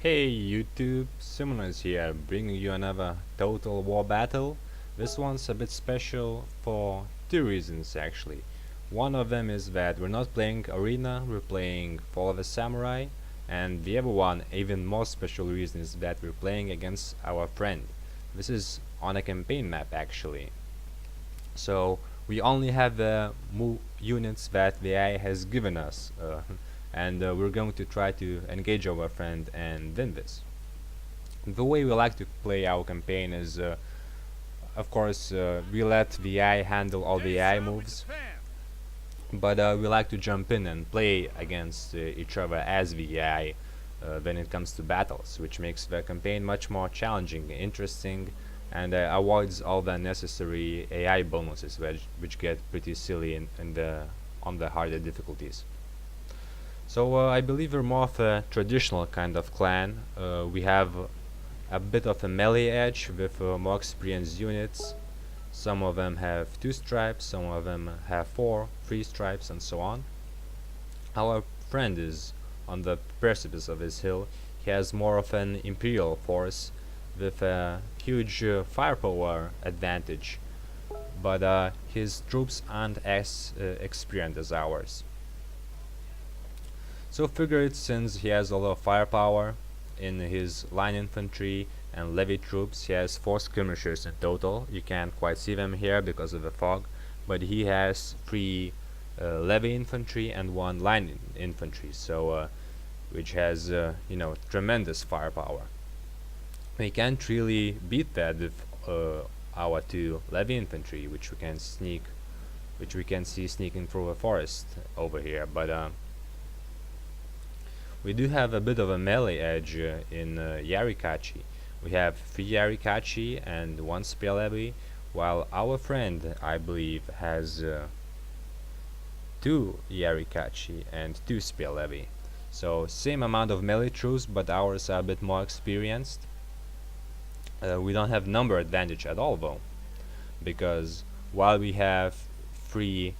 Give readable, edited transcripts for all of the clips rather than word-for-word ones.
Hey YouTube, Simonos here, bringing you another Total War battle. This one's a bit special for two reasons actually. One of them is that we're not playing Arena, we're playing Fall of the Samurai, and the other one, even more special reason, is that we're playing against our friend. This is on a campaign map actually. So we only have the units that the AI has given us, and we're going to try to engage our friend and win this. The way we like to play our campaign is, of course, we let the AI handle all the AI moves, but we like to jump in and play against each other as the AI when it comes to battles, which makes the campaign much more challenging, interesting, and avoids all the necessary AI bonuses, which get pretty silly on the harder difficulties. So I believe we're more of a traditional kind of clan. We have a bit of a melee edge with more experienced units. Some of them have 2 stripes, some of them have 4, 3 stripes, and so on. Our friend is on the precipice of his hill. He has more of an imperial force with a huge firepower advantage, but his troops aren't as experienced as ours. So figured, since he has a lot of firepower in his line infantry and levy troops, he has 4 skirmishers in total. You can't quite see them here because of the fog, but he has 3 levy infantry and 1 line infantry, so which has tremendous firepower. We can't really beat that with our 2 levy infantry, which we can see sneaking through a forest over here, but we do have a bit of a melee edge in Yarikachi. We have 3 Yarikachi and 1 spear levy, while our friend, I believe, has 2 Yarikachi and 2 spear levy. So same amount of melee troops, but ours are a bit more experienced. We don't have number advantage at all though, because while we have 3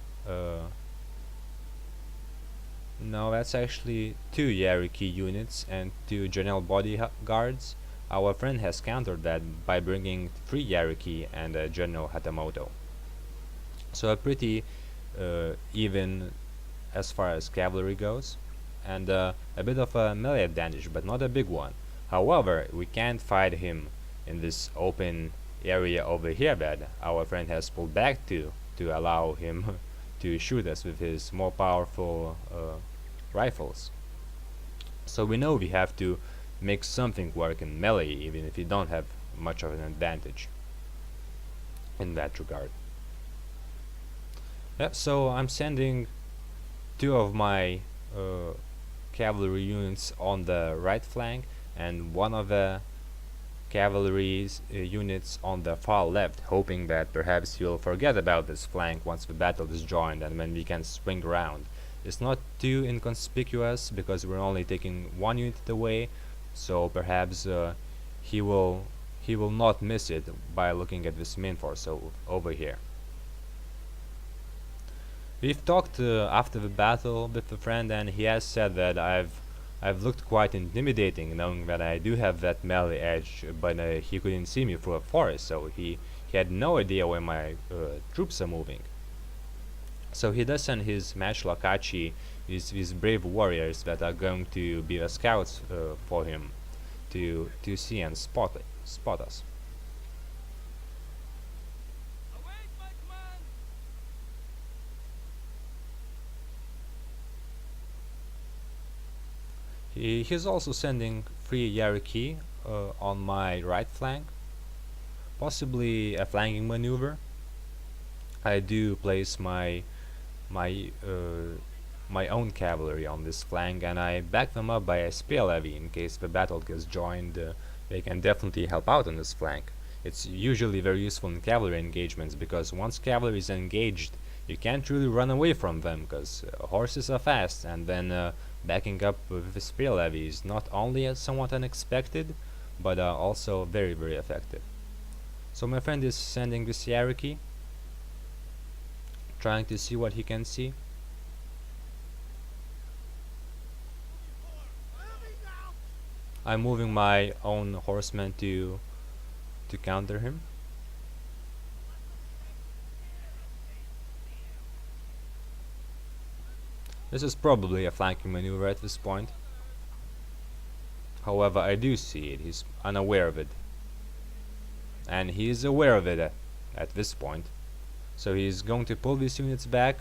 no, that's actually 2 Yariki units and 2 general bodyguards. Our friend has countered that by bringing 3 Yariki and a general Hatamoto. So a pretty even as far as cavalry goes, and a bit of a melee advantage, but not a big one. However, we can't fight him in this open area over here that our friend has pulled back to allow him to shoot us with his more powerful rifles. So we know we have to make something work in melee, even if you don't have much of an advantage in that regard. Yep, so I'm sending 2 of my cavalry units on the right flank and 1 of the cavalry units on the far left, hoping that perhaps he'll forget about this flank once the battle is joined and when we can swing around. It's not too inconspicuous because we're only taking 1 unit away, so perhaps he will not miss it by looking at this main force over here. We've talked after the battle with a friend, and he has said that I've looked quite intimidating, knowing that I do have that melee edge, but he couldn't see me through a forest, so he had no idea where my troops are moving. So he does send his matchlock Achi, these brave warriors that are going to be the scouts for him to see and spot us. He's also sending 3 Yariki on my right flank, possibly a flanking maneuver. I do place my own cavalry on this flank, and I back them up by a spear levy in case the battle gets joined. They can definitely help out on this flank. It's usually very useful in cavalry engagements because once cavalry is engaged, you can't really run away from them because horses are fast, and then backing up with the spear levy is not only somewhat unexpected, but also very, very effective. So my friend is sending this Yariki, trying to see what he can see. I'm moving my own horsemen to counter him. This is probably a flanking maneuver at this point. However, I do see it. He's unaware of it. And he is aware of it at this point. So he's going to pull these units back,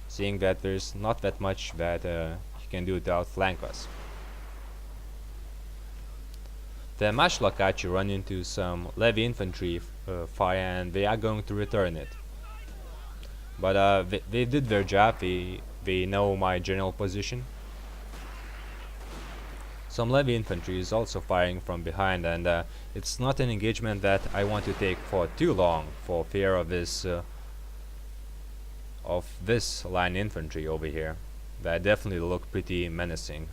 seeing that there's not that much that he can do to outflank us. The Mashlakachi run into some levy infantry fire, and they are going to return it. But they did their job. They know my general position. Some levy infantry is also firing from behind, and it's not an engagement that I want to take for too long, for fear of this line infantry over here. That definitely look pretty menacing.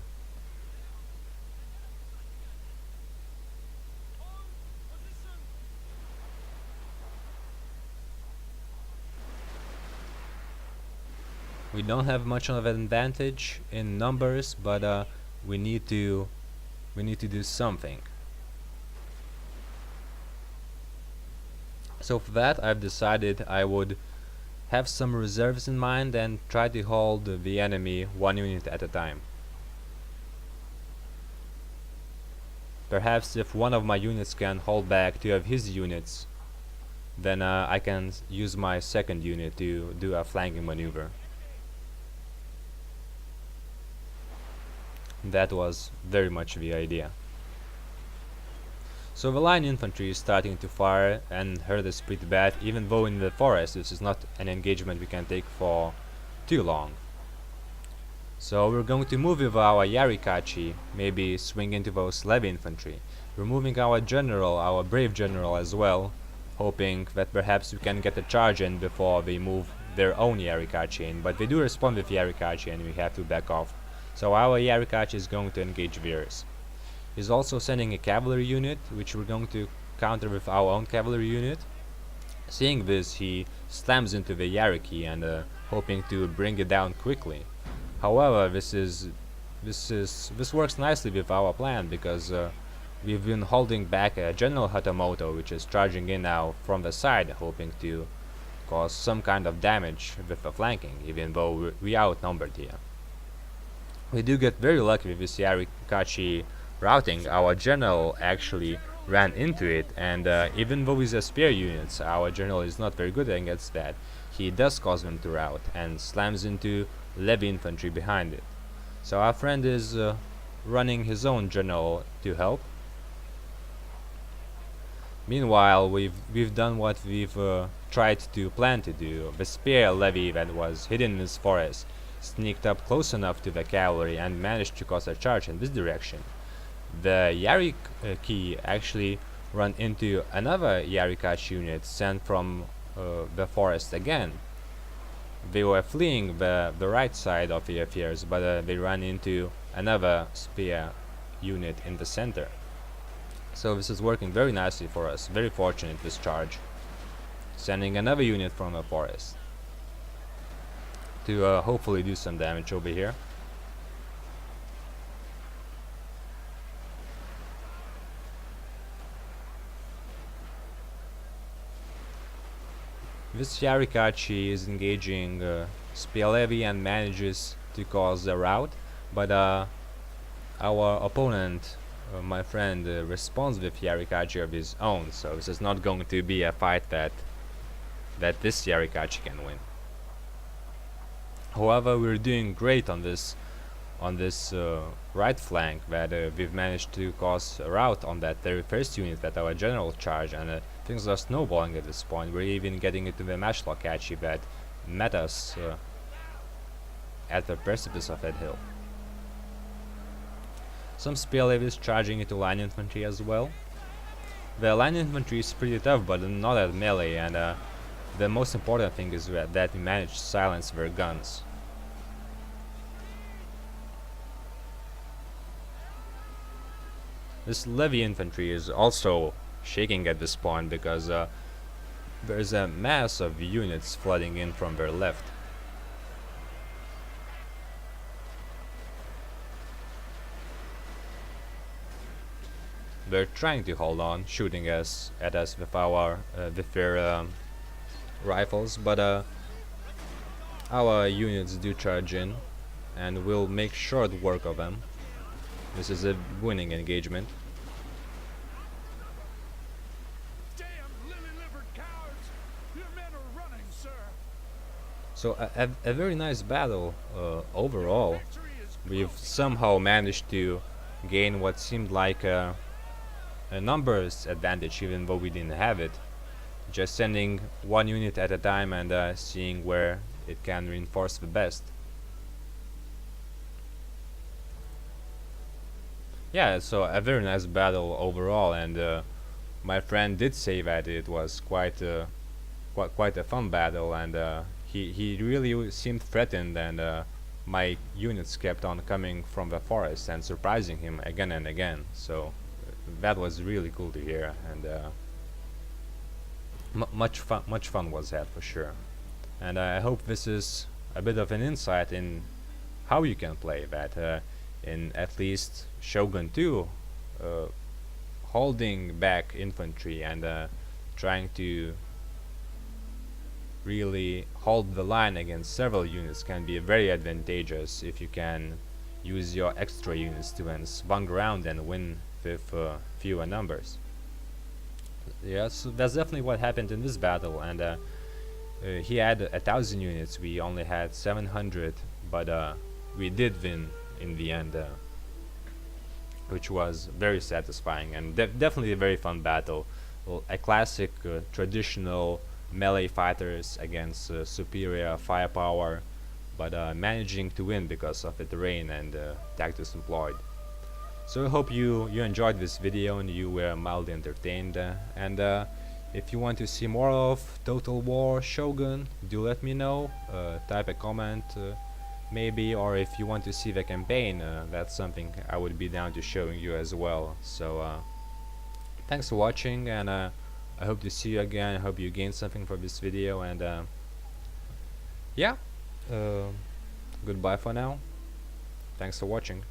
We don't have much of an advantage in numbers, but we need to do something. So for that, I've decided I would have some reserves in mind and try to hold the enemy one unit at a time. Perhaps if one of my units can hold back two of his units, then I can use my second unit to do a flanking maneuver. That was very much the idea. So the line infantry is starting to fire and hurt us pretty bad, even though in the forest this is not an engagement we can take for too long. So we're going to move with our Yarikachi, maybe swing into those levy infantry. We're moving our general, our brave general as well, hoping that perhaps we can get a charge in before they move their own Yarikachi in, but they do respond with Yarikachi and we have to back off. So our Yarikachi is going to engage theirs. He's also sending a cavalry unit, which we're going to counter with our own cavalry unit. Seeing this, he slams into the Yariki and hoping to bring it down quickly. However, this works nicely with our plan, because we've been holding back General Hatamoto, which is charging in now from the side, hoping to cause some kind of damage with the flanking, even though we are outnumbered here. We do get very lucky with this Yarikachi routing. Our general actually ran into it, and even though he's a spear units, our general is not very good against that. He does cause them to rout and slams into levy infantry behind it. So our friend is running his own general to help. Meanwhile, we've done what we've tried to plan to do. The spear levy that was hidden in this forest sneaked up close enough to the cavalry and managed to cause a charge in this direction. The Yariki actually run into another Yarikachi unit sent from the forest again. They were fleeing the right side of the affairs, but they ran into another spear unit in the center. So this is working very nicely for us. Very fortunate, this charge. Sending another unit from the forest to hopefully do some damage over here. This Yarikachi is engaging spear levy and manages to cause a rout, but our opponent, my friend, responds with Yarikachi of his own, so this is not going to be a fight that this Yarikachi can win. However, we're doing great on this right flank, that we've managed to cause a rout on that very first unit that our general charged, and things are snowballing at this point. We're even getting into the Mashlakachi that met us at the precipice of that hill. Some spear levies charging into line infantry as well. The line infantry is pretty tough, but not at melee, and the most important thing is that we managed to silence their guns. This levy infantry is also shaking at this point, because there's a mass of units flooding in from their left. they're trying to hold on, shooting us at us with their rifles, but our units do charge in, and we'll make short work of them. This is a winning engagement. Damn lily-livered cowards! Your men are running, sir. So a very nice battle overall. Victory is We've close. somehow managed to gain what seemed like a numbers advantage, even though we didn't have it. Just sending one unit at a time and seeing where it can reinforce the best. Yeah, so a very nice battle overall, and my friend did say that it was quite a fun battle, and he really seemed threatened, and my units kept on coming from the forest and surprising him again and again. So that was really cool to hear, and much fun was had for sure. And I hope this is a bit of an insight in how you can play that in at least Shogun 2, holding back infantry and trying to really hold the line against several units can be very advantageous if you can use your extra units to then swung around and win with fewer numbers. Yeah, so that's definitely what happened in this battle, and he had 1,000 units, we only had 700, but we did win in the end, which was very satisfying and definitely a very fun battle. Well, a classic traditional melee fighters against superior firepower, but managing to win because of the terrain and tactics employed. So I hope you enjoyed this video and you were mildly entertained, and if you want to see more of Total War Shogun, do let me know, type a comment maybe, or if you want to see the campaign, that's something I would be down to showing you as well. So thanks for watching, and I hope to see you again. I hope you gained something from this video, and yeah, goodbye for now. Thanks for watching.